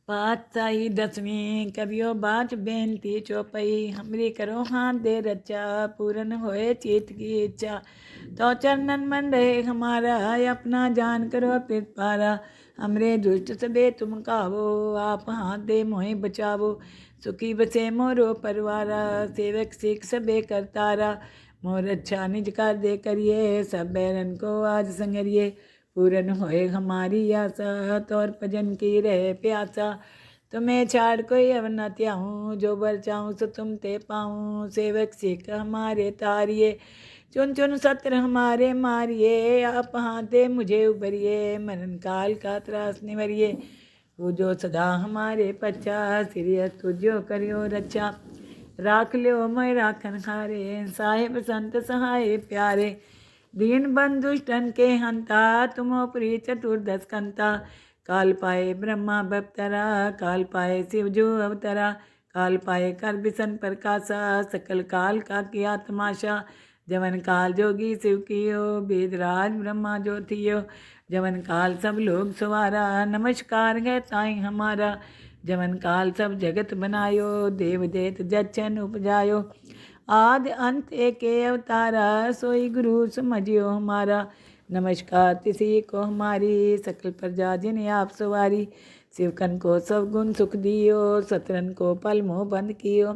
पातशाही दसवीं कवियो बाच बेनती चौपई हमरी करो हाथ दे रचा पूरन होए चित की इच्छा तो चरणन मन रहे हमारा अपना जान करो पित पारा हमरे दुष्ट सबे तुम कावो आप हाथ दे मोहि बचावो सुखी बसे मोरो परवारा सेवक सिख सबे करतारा मोर अच्छा निज कर दे करिए सब बैरन को आज संगरिए पूरन होए हमारी आशा तौर भजन की रहे प्यासा तुम्हें छाड़ कोई अब न त्याऊँ जो बर चाहूँ सो तुम ते पाऊँ सेवक सिख हमारे तारिये चुन चुन सत्र हमारे मारिए आप हाथे मुझे उबरिए मरण काल का त्रास निवरिए वो जो सदा हमारे पच्चा सिरियस तुझो करियो रक्षा राख लियो मैं राखन हारे साहिब संत सहाय प्यारे दीन बंधुष्टन के हंता तुमो प्रिय चतुर्दश कंता काल पाए ब्रह्मा बप्तरा काल पाए शिवजो अवतरा काल पाए कर बिसन प्रकाशा सकल काल का किया तमाशा जवन काल जोगी शिव कियो वेदराज ब्रह्मा जो थियो जवन काल सब लोग सवारा नमस्कार है ताई हमारा जवन काल सब जगत बनायो देव देत जचन उपजायो आदि अंत एक अवतारा सोई गुरु समझियो हमारा नमस्कार तिसी को हमारी सकल प्रजा जिन्हें आप सवारी शिवकन को सब गुण सुख दियो सतरन को पल मोह बंद कियो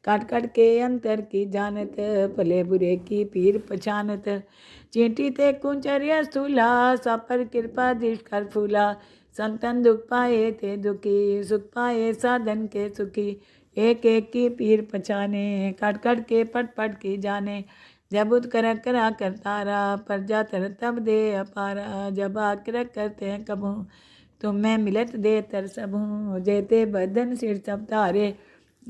काट काट के अंतर की जानत भले बुरे की पीर पहचानत चींटी ते कुंचर्य स्थूला सापर कृपा दृष्ट कर फूला संतन दुख पाए थे दुखी सुख पाए साधन के सुखी एक एक की पीर पहचाने कट कट के पट पट की जाने जब उत कर करा करतारा प्रजा तर तब दे अपारा जब आकर करते हैं कबू तुम मैं मिलत दे तर सबू जेते बदन सिर सब तारे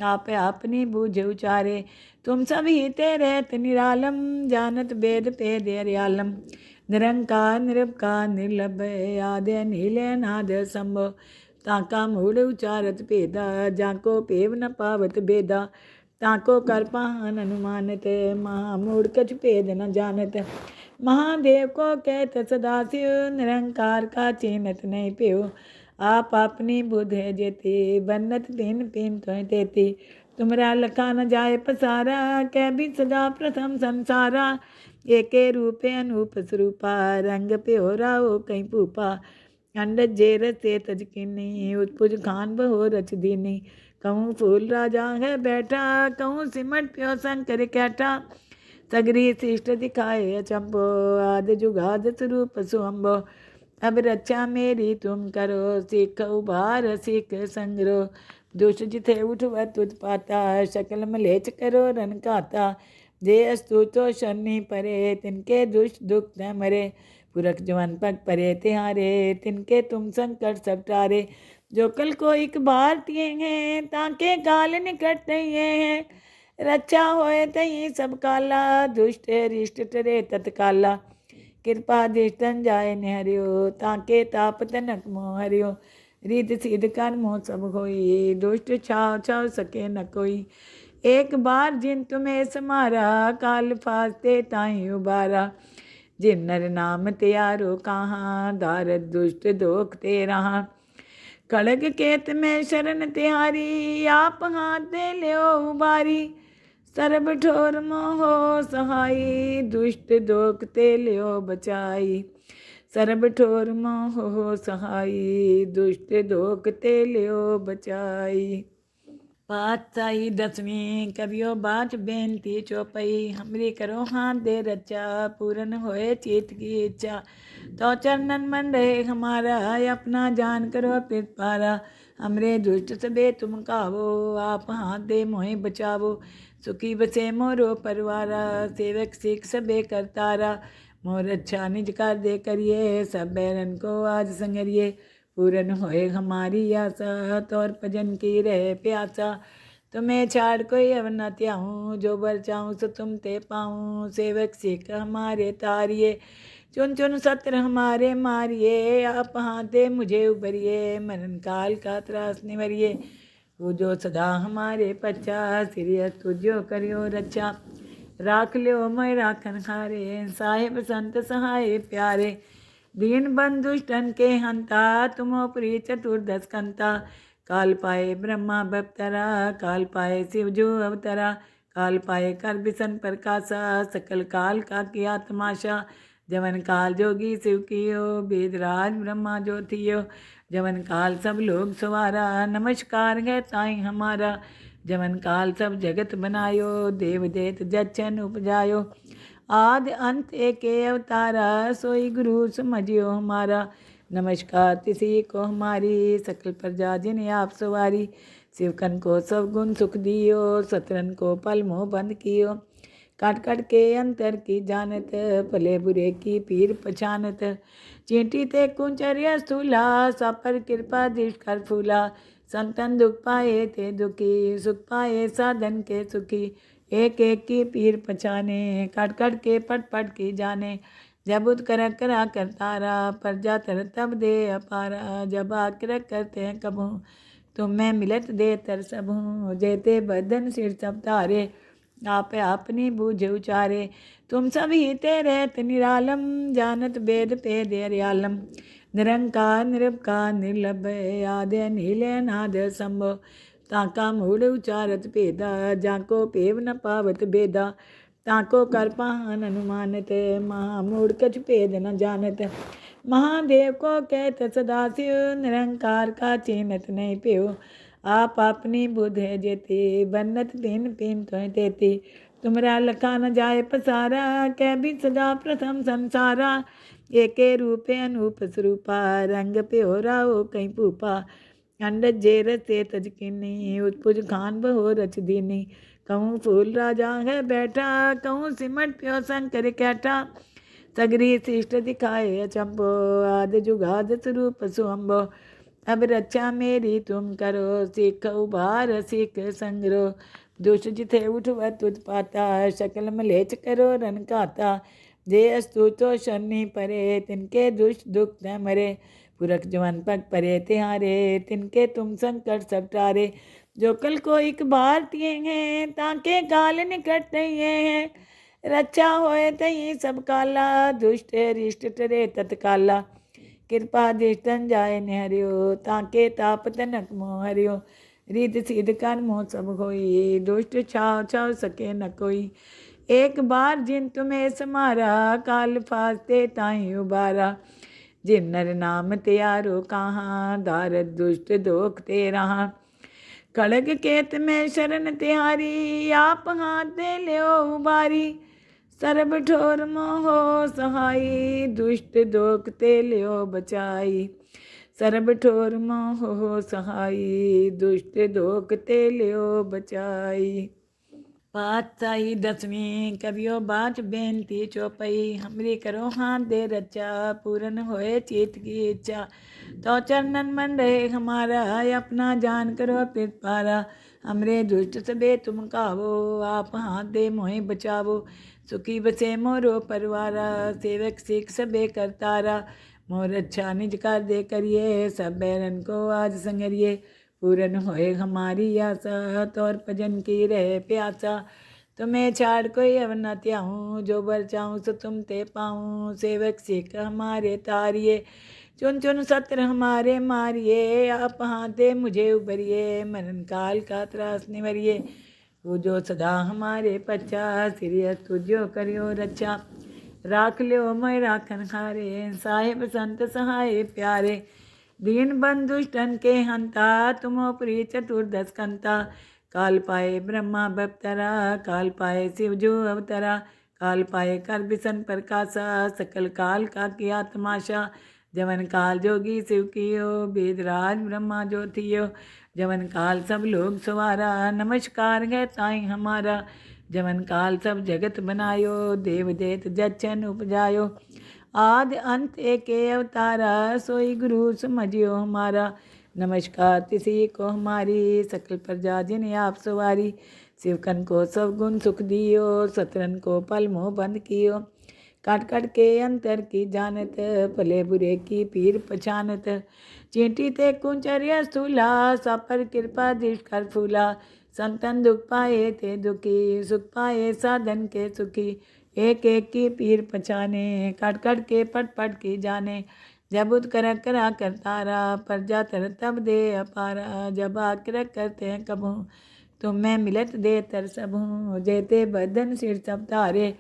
आप अपनी बूझ उचारे तुम सभी तेरे निरालम जानत वेद पे दयालम निरंकार निरपकार निर्लभ आद्य नील नाद संभव ताका मूल उचारत भेदा जाको पेव न पावत बेदा ताको कर पाहन अनुमानत महामूढ़ कछ भेद न जानत महादेव को कहत सदाशिव निरंकार का चिन्हत नहीं प्यो आप अपनी बुध है जेती बन्नत पिन पिन तो तेती तुमरा लखा न जाए पसारा कै भी सदा प्रथम संसारा एके रूपे अनूप स्वरूपा रंग प्योरा हो कहीं पूपा अंडज जेर से तज किनी उत्पुज खान बहो रच दीनी कहूँ फूल राजा है बैठा कहूँ सिमट प्यो शंकर कैठा सगरी शिष्ट दिखाए अचंबो आदि जुगाद स्वरूप सुअम्बो अब रक्षा मेरी तुम करो सीख उबार सीख संग्रो दुष्ट जिथे उठवत उत्पाता शकल मलेच करो रन खाता जे अस्तु तो शनि परे तिनके दुष्ट दुख न मरे पुरख जवान पग परे तिहारे तिनके तुम संकट सब टारे जो कल को एक बार तिये हैं ताके काल निकट नहीं है रक्षा होए तही सब काला दुष्ट रिष्ट टरे तत्काला कृपा दृष्टन जाय निहरियो ताके ताप तनक मोह हरियो रित सिद्ध कर मोह सब होई दुष्ट छाव छाव सके न कोई एक बार जिन तुम्हें समारा काल फास्ते ताई उबारा जिन नर नाम त्यारो कहाँ दारद दुष्ट दोख ते रहा खड़ग केत में शरण तिहारी आप हाथ दे लियो उबारी सर्ब ठोर मोहो सहाई दुष्ट दोख ते लियो बचाई सर्ब ठोर मोहो सहाई दुष्ट दोख ते लियो बचाई पातशाही दसवीं कवियो बाच बेनती चौपई हमरी करो हाथ दे रचा पूरन होए चित की इच्छा तो चरणन मन रहे हमारा अपना जान करो पित पारा हमरे दुष्ट सबे तुम कावो आप हाथ दे मोहि बचावो सुखी बसे मोरो परवारा सेवक सिख सबे करतारा मोर अच्छा निज कर दे करिए सब बैरन को आज संगरिए पूरन होए हमारी आशा तौर भजन की रहे प्यासा तुम्हें छाड़ कोई अब न त्याऊँ जो बर चाहूँ सो तुम ते पाऊँ सेवक सिख हमारे तारिये चुन चुन सत्र हमारे मारिए आप हाथे मुझे उबरिए मरण काल का त्रास निवरिए वो जो सदा हमारे पच्चा सिरियस तुझो करियो रक्षा राख लियो मैं राखन हारे साहिब संत सहाय प्यारे दीन बंधुष्टन के हंता तुमो प्रिय चतुर्दश कंता। काल पाए ब्रह्मा बप्तरा काल पाए शिव जो अवतरा। काल पाए कर बिसन प्रकाशा सकल काल का किया तमाशा। जवन काल जोगी शिव कियो वेदराज ब्रह्मा जो थियो। जवन काल सब लोग सवारा नमस्कार है ताई हमारा। जवन काल सब जगत बनायो देव देत जचन उपजायो। आदि अंत एके अवतारा सोई गुरु समझियो हमारा। नमस्कार तिसी को हमारी सकल प्रजा जिन आप सवारी। शिवकन को सब गुण सुख दियो सतरन को पल मोह बंद कियो। काट काट के अंतर की जानत भले बुरे की पीर पछानत। चींटी ते कुंचर्य स्थूला सापर कृपा दृष्ट कर फूला। संतन दुख पाए ते दुखी सुख पाए साधन के सुखी। एक एक की पीर पछाने काट काट के पट पट की जाने। जब उद करा कर तारा प्रजा तर तब दे अपारा। जब आकर करते हैं कबू तुम मैं मिलत दे तर सबू। जेते बदन सिर सब तारे आप अपनी बूझ उचारे। तुम सब ही तेरे निरालम जानत वेद पेद अर्यालम। निरंकार निरपकार निर्लभ आदि नीले नाद संभव। ताका मूढ़ उचारत भेदा जाको पेव न पावत भेदा। ताको कर पाहन अनुमानित महामूढ़ कछ भेद न जानत। महादेव को कहत सदाशिव निरंकार का चीनत नहीं प्यो। आप अपनी बुध है जेती बन्नत तीन पीन तो देती। तुमरा लखा न जाए पसारा कै भी सदा प्रथम संसारा। एके रूपे अनूप स्वरूपा रंग प्योरा हो कहीं पूपा। अंडज जेर से तजकिनी उत्पुज खान बहो रच दीनी। कहूँ फूल राजा है बैठा कहूँ सिमट प्यो शंकर कैठा। सगरी शिष्ट दिखाए अचंबो आदि जुगाद स्वरूप सुअम्बो। अब रक्षा मेरी तुम करो सीख उबार सीख संग्रो। दुष्ट जिथे उठवत उत्पाता शकल मलेच करो रन खाता। जे अस्तु तो शनि परे तिनके दुष्ट दुख न मरे। पुरख जवन पग परे तिहारे तिनके तुम संकट सब टारे। जो कल को एक बार तिये हैं ताके काल निकट नहीं है। रक्षा होए तही सब काला दुष्ट रिष्ट टरे तत्काला। कृपा दृष्टन जाय निहरियो ताके ताप तनक मोह हरियो। रिद सिद्ध कर मोह सब होई दुष्ट छाव छाव सके न कोई। एक बार जिन तुम्हें समारा काल फास्ते ताई उबारा। जिन नर नाम त्यारो कहाँ दारद दुष्ट दोख ते रहा। खड़ग केत में शरण तिहारी आप हाथ दे ल्यो उबारी। सरब ठोर मोहो सहाई दुष्ट दोख ते ल्यो बचाई। सरब ठोर मोहो सहाई दुष्ट दोख ते ल्यो बचाई। पातशाही दसवीं करियो बाच बेनती चौपाई। हमरी करो हाथ दे रचा पूरन होए चित की इच्छा। तो चरणन मन रहे हमारा अपना जान करो पारा। हमरे दुष्ट सबे तुम कावो आप हाथ दे मोहि बचावो। सुखी बसे मोरो परवारा सेवक सिख सबे करतारा। मोर अच्छा निज कर दे करिए सब बैरन को आज संगरिए। पूरन होए हमारी आशा तौर भजन की रहे प्यासा। तुम्हें छाड़ कोई अब न त्याऊँ जो बर चाहूँ सो तुम ते पाऊँ। सेवक सिख हमारे तारिये चुन चुन सत्र हमारे मारिए। आप हाथे मुझे उबरिए मरण काल का त्रास निवरिए। वो जो सदा हमारे पच्चा सिरियस तुझो करियो रक्षा। राख लियो मैं राखन हारे साहिब संत सहाय प्यारे। दीन बंधुष्टन के हंता तुमो प्रिय चतुर्दश कंता। काल पाए ब्रह्मा बप्तरा काल पाए शिव जो अवतरा। काल पाए कर बिसन प्रकाशा सकल काल का किया तमाशा। जवन काल जोगी शिव कियो वेदराज ब्रह्मा जो थियो। जवन काल सब लोग सवारा नमस्कार है ताई हमारा। जवन काल सब जगत बनायो देव देत जचन उपजायो। आदि अंत एके अवतारा सोई गुरु समझियो हमारा। नमस्कार तिसी को हमारी सकल प्रजा जिन आप सवारी। शिवकन को सब गुण सुख दियो सतरन को पल मोह बंद कियो। काट काट के अंतर की जानत भले बुरे की पीर पछानत। चींटी ते कुंचर्य स्थूला सापर कृपा दृष्ट कर फूला। संतन दुख पाए ते दुखी सुख पाए साधन के सुखी। एक एक की पीर पछाने, कट कट के पट पट की जाने। जब उत कर करा करतारा, प्रजा तर तब दे अपारा। जब आकर करते हैं कबू, तुम मैं मिलत दे तर सबू। जेते बदन सिर सब तारे,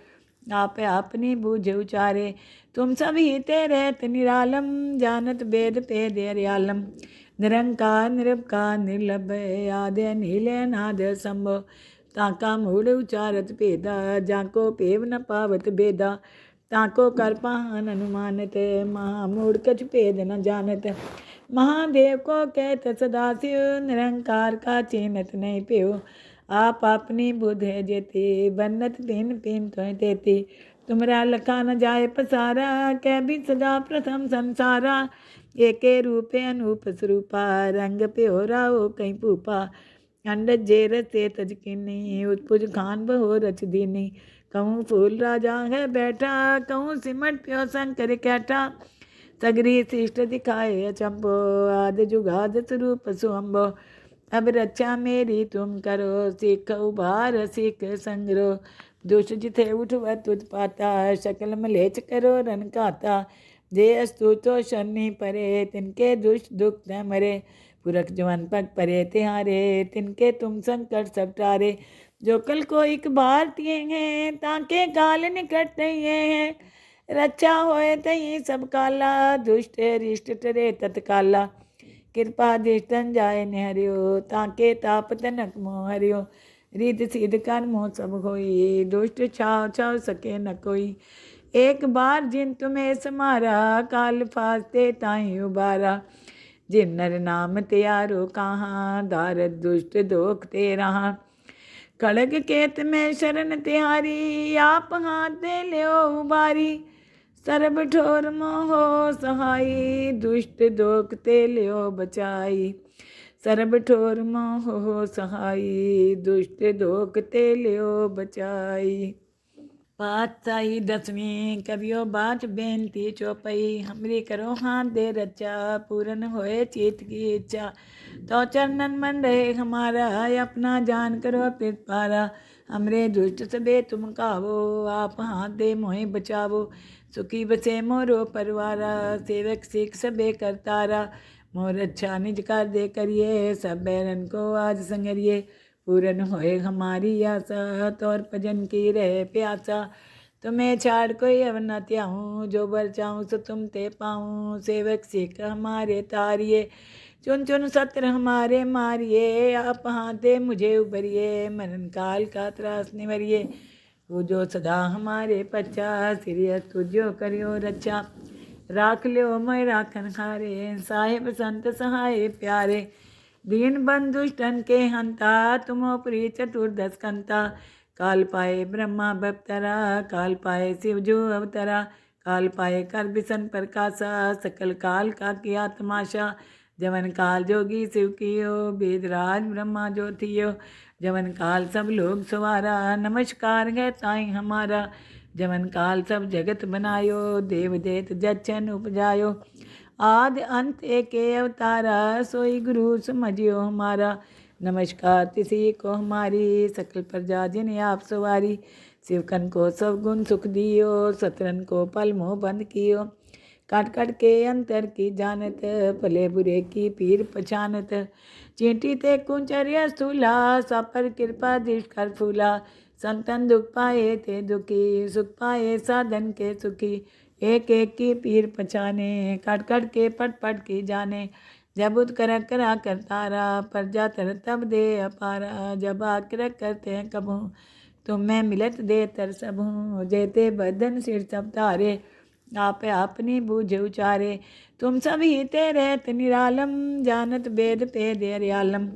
आप अपनी बूझ उचारे। तुम सब ही तेरे निरालम, जानत वेद पे दयालम। निरंकार निरपकार निर्लभ, आद्य नील नाद संभव। ताका मूढ़ उचारत भेदा, जाको पेव न पावत बेदा। ताको कर पाहन अनुमानत, महामूढ़ कछ भेद न जानत। महादेव को कहत सदाशिव, निरंकार का चिन्हत नहीं प्यो। आप अपनी बुध है जेती, बन्नत पिन पिन तो तेती। तुमरा लखा न जाए पसारा, कै भी सदा प्रथम संसारा। एके रूपे अनूप स्वरूपा, रंग प्योरा हो कहीं भूपा। अंडज जेर से तज किनी, उत्पुज खान बहो रच दीनी। कहूँ फूल राजा है बैठा, कहूँ सिमट प्यो शंकर कैठा। सगरी शिष्ट दिखाए अचंबो, आदि जुगाद स्वरूप सुअम्बो। अब रक्षा मेरी तुम करो, सीख उबार सीख संग्रो। दुष्ट जिथे उठवत उत्पाता, शकल मलेच करो रन खाता। जे अस्तु तो शनि परे, तिनके दुष्ट दुख न मरे। पुरख जवन पग परे तिहारे, तिनके तुम संकट सब टारे। जो कल को एक बार तिये हैं, ताके काल निकट हैं। रक्षा होए तही सब काला, दुष्ट रिष्ट टरे तत्काला। कृपा दृष्टन जाए निहरियो, ताके ताप तनक मोह हरियो। रिद सिद्ध कर मोह सब होई, दुष्ट छाव छाव सके न कोई। एक बार जिन तुम्हें समारा, काल फास्ते ताई उबारा। जिन नर नाम त्यारो कहाँ, दारद दुष्ट दोख ते रहा। खड़ग केत में शरण तिहारी, आप हाथ दे लियो उबारी। सर्ब ठोर मोहो सहाई, दुष्ट दोख ते लियो बचाई। सर्ब ठोर मोहो सहाई, दुष्ट दोख ते लियो बचाई। पातशाही दसवीं कवियो बात बेनती चौपई। हमरी करो हाथ दे रचा, पूरन होए चित की इच्छा। तो चरणन मन रहे हमारा, अपना जान करो पारा। हमरे दुष्ट सबे तुम कावो, आप हाथ दे मोहि बचावो। सुखी बसे मोरो परवारा, सेवक सिख सबे करतारा। मोर अच्छा निज कर दे करिए, सब बैरन को आज संगरिए। पूरन होए हमारी आशा, तौर भजन की रहे प्यासा। तुम्हें छाड़ कोई अब न त्याहूँ, जो बर चाहूँ सो तुम ते पाऊँ। सेवक सिख हमारे तारिये, चुन चुन सत्र हमारे मारिए। आप हाथे मुझे उबरिए, मरण काल का त्रास निवरिए। वो जो सदा हमारे पच्चा, सिरियस तुझो करियो रक्षा। राख लियो मैं राखन हारे, साहेब संत सहाय प्यारे। दीन बंधुष्टन के हंता, तुमो प्रिय चतुर्दश कंता। काल पाए ब्रह्मा बप्तरा, काल पाए शिव जो अवतरा। काल पाए कर बिसन प्रकाशा, सकल काल का किया तमाशा। जवन काल जोगी शिव कियो, वेदराज ब्रह्मा जो थियो। जवन काल सब लोग सवारा, नमस्कार है ताई हमारा। जवन काल सब जगत बनायो, देव देत जच्छन उपजायो। आदि अंत एके अवतारा, सोई गुरु समझियो हमारा। नमस्कार तिसी को हमारी, सकल प्रजा जिन आप सवारी। शिवकन को सब गुण सुख दियो, सतरन को पल मोह बंद कियो। काट काट के अंतर की जानत, भले बुरे की पीर पछानत। चींटी ते कुंचर्य स्थूला, सब पर कृपा दृष्ट कर फूला। संतन दुख पाए ते दुखी, सुख पाए साधन के सुखी। एक एक की पीर पछाने, कट कट के पट पट की जाने। जब उत कर करा करतारा, प्रजा तर तब दे अपारा। जब आकर करते हैं कबू, तुम मैं मिलत दे तर सबू। जेते बदन सिर सब तारे, आप अपनी बूझ उचारे। तुम सब ही तेरे निरालम, जानत वेद पे दयालम।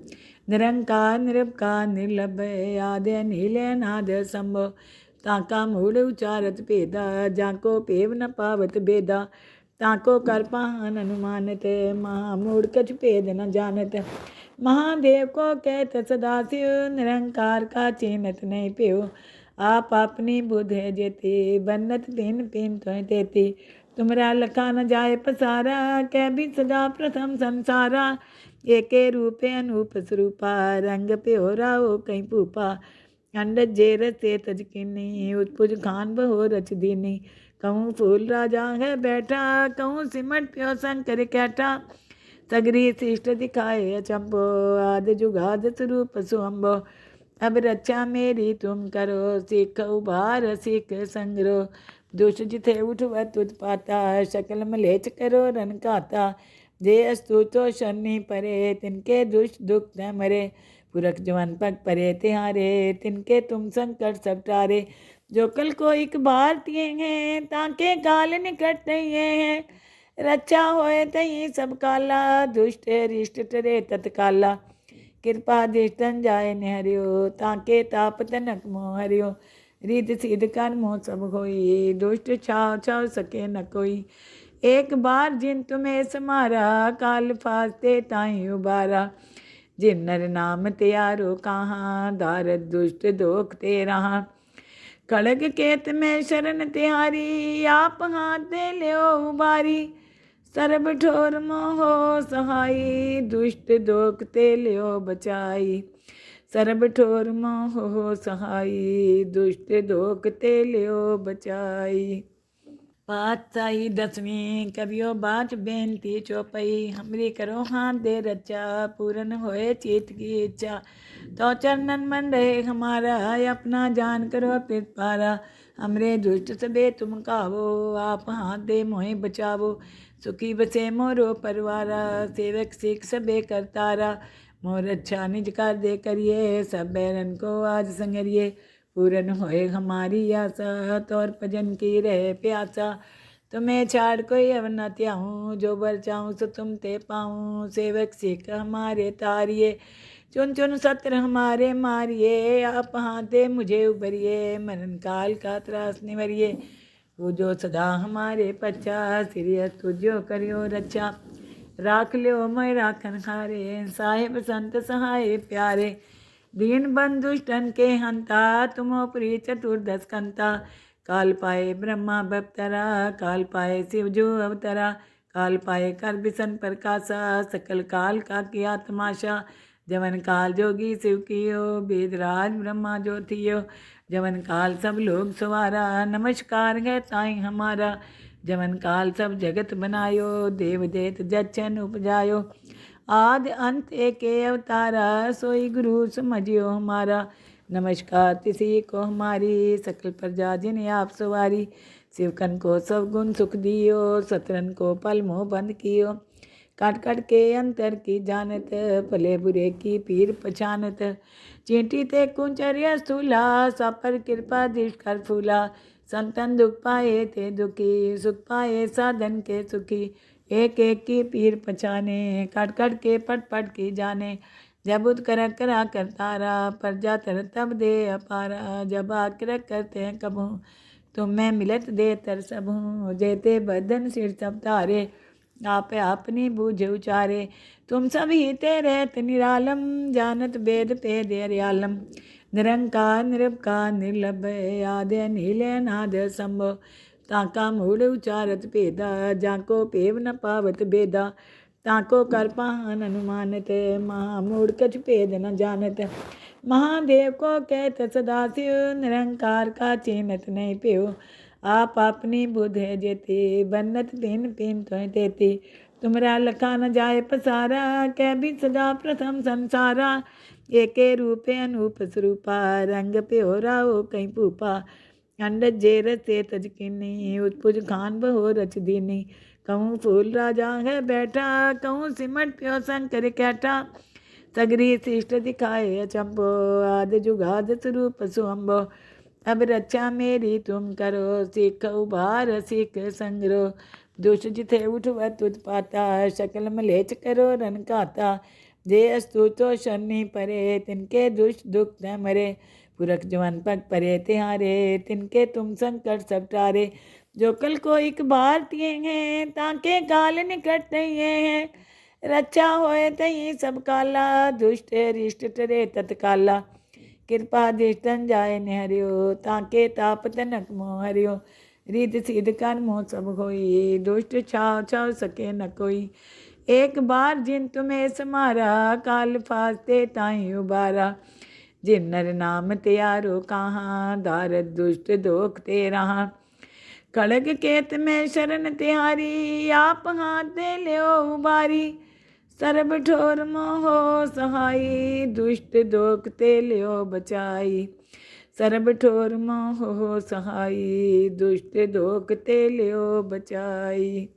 निरंकार निरपकार निर्लभ, आद्य नील नाद संभव। ताका मूढ़ उचारत भेदा, जाको पेव न पावत बेदा। ताको कर पाहन अनुमानत, महामूढ़ कछ भेद न जानत। महादेव को कहत सदाशिव, निरंकार का चिन्हत नहीं प्यो। आप अपनी बुध है जेती, बन्नत पिन पिन तो तेती। तुमरा लखा न जाए पसारा, कै भी सदा प्रथम संसारा। एके रूपे अनूप स्वरूपा, रंग प्योरा हो कहीं भूपा। अंडज जे रसे तज कीनी उत्पुज खान बहो रच दीनी। कहूँ फूल राजा है बैठा कहूँ सिमट प्यो शंकर कैठा। सगरी शिष्ट दिखाए अचंबो आदि जुगाद स्वरूप सुअम्बो। अब रक्षा मेरी तुम करो सीख उबार सीख संग्रो। दुष्ट जिथे उठवत उत्पाता शकल मलेच करो रन खाता। जे अस्तु तो शनि परे तिनके दुष्ट दुख न मरे। पुरख जवन पग परे तिहारे तिनके तुम संकट सब टारे। जो कल को एक बार तिये हैं ताके काल निकट नहीं है। रक्षा होए तही सब काला दुष्ट रिष्ट टरे तत्काला। कृपा दृष्टन जाय निहरियो ताके ताप तनक मोह हरियो। रिद सिद्ध कर मोह सब होई दुष्ट छाव छाव सके न कोई। एक बार जिन तुम्हें समारा काल फास्ते ताई उबारा। जिन नर नाम त्यारो कहाँ दारद दुष्ट दोख ते रहा। खड़ग केत में शरण तिहारी आप हाथ दे ल्यो उबारी। सर्ब ठोर मोहो सहाई दुष्ट दोख ते ल्यो बचाई। सर्ब ठोर मोहो सहाई दुष्ट दोख ते ल्यो बचाई। पातशाही दसवीं करियो बाच बेनती चौपई। हमरी करो हाथ दे रचा पूरन होए चित की इच्छा। तो चरणन मन रहे हमारा अपना जान करो पारा। हमरे दुष्ट सबे तुम कावो आप हाथ दे मोहि बचावो। सुखी बसे मोरो परवारा सेवक सिख सबे करतारा। मोर अच्छा निज कर दे करिए सब बैरन को आज संगरिए। पूरन होए हमारी आशा तौर भजन की रहे प्यासा। तुम्हें छाड़ कोई अब न त्याऊँ जो बर चाहूँ सो तुम ते पाऊँ। सेवक सिख हमारे तारिये चुन चुन सत्र हमारे मारिए। आप हाथ दे मुझे उबरिए मरण काल का त्रास निवरिए। वो जो सदा हमारे पच्चा सिरियस तुझो करियो रक्षा। राख लियो मैं राखन हारे साहिब संत सहाय प्यारे। दीन बंधुष्टन के हंता तुमो प्रिय चतुर्दश कंता। काल पाए ब्रह्मा बप्तरा काल पाए शिव जो अवतरा। काल पाए कर बिसन प्रकाशा सकल काल का किया तमाशा। जवन काल जोगी शिव कियो वेदराज ब्रह्मा जो थियो। जवन काल सब लोग सवारा नमस्कार है ताई हमारा। जवन काल सब जगत बनायो देव देत जच्छन उपजायो। आदि अंत एके अवतारा सोई गुरु समझियो हमारा। नमस्कार तिसी को हमारी सकल प्रजा जिन आप सवारी। शिवकन को सब गुण सुख दियो सतरन को पल मोह बंद कियो। काट काट के अंतर की जानत भले बुरे की पीर पछानत। चींटी ते कुंचर्य स्थूला सापर कृपा दृष्ट कर फूला। संतन दुख पाए ते दुखी सुख पाए साधन के सुखी। एक एक की पीर पछाने काट काट के पट पट की जाने। जब उद करा करतारा प्रजा तर तब दे अपारा। जब आकर करते हैं कबू तुम मैं मिलत दे तर सबू। जेते बदन सिर सब तारे आप अपनी बूझ उचारे। तुम सभी तेरे निरालम जानत वेद पे दयालम। निरंकार निरपकार निर्लभ आद्य नील नाद संभव। ताका मूल उचारत भेदा जाको पेव न पावत बेदा। ताको कर पाहन अनुमानत महामूढ़ कछ भेद न जानत। महादेव को कहत सदाशिव निरंकार का चिन्हत नहीं प्यो। आप अपनी बुध है जेती बन्नत पिन पिन तो तेती। तुमरा लखा न जाए पसारा कै भी सदा प्रथम संसारा। एके रूपे अनूप स्वरूपा रंग प्योरा हो कहीं पूपा। अंडज जे रसे तज कीनी उत्पुज खान बहो रच दीनी। कहूँ फूल राजा है बैठा कहूँ सिमट प्यो शंकर कैठा। सगरी शिष्ट दिखाए अचंबो आदि जुगाद स्वरूप सुअम्बो। अब रक्षा मेरी तुम करो सीख उबार सीख संग्रो। दुष्ट जिथे उठवत उत्पाता शकल मलेच करो रन खाता। जे अस्तु तो शनि परे तिनके दुष्ट दुख न मरे। पुरख जवन पग परे तिहारे तिनके तुम संकट सब टारे। जो कल को एक बार तिये हैं ताके काल निकट नहीं है। रक्षा होए तही सब काला दुष्ट रिष्ट टरे तत्काला। कृपा दृष्टन जाय निहरियो ताके ताप तनक मोह हरियो। रिद सिद्ध कर मोह सब होई दुष्ट छाव छाव सके न कोई। एक बार जिन तुम्हें समारा काल फास्ते ताई उबारा। जिन नर नाम त्यारो कहाँ, दारद दुष्ट दोख ते रहा। खड़ग केत में शरण तिहारी, आप हाथ दे लियो उबारी। सर्ब ठोर मोहो सहाई, दुष्ट दोख ते लियो बचाई। सर्ब ठोर मोहो सहाई, दुष्ट दोख ते लियो बचाई।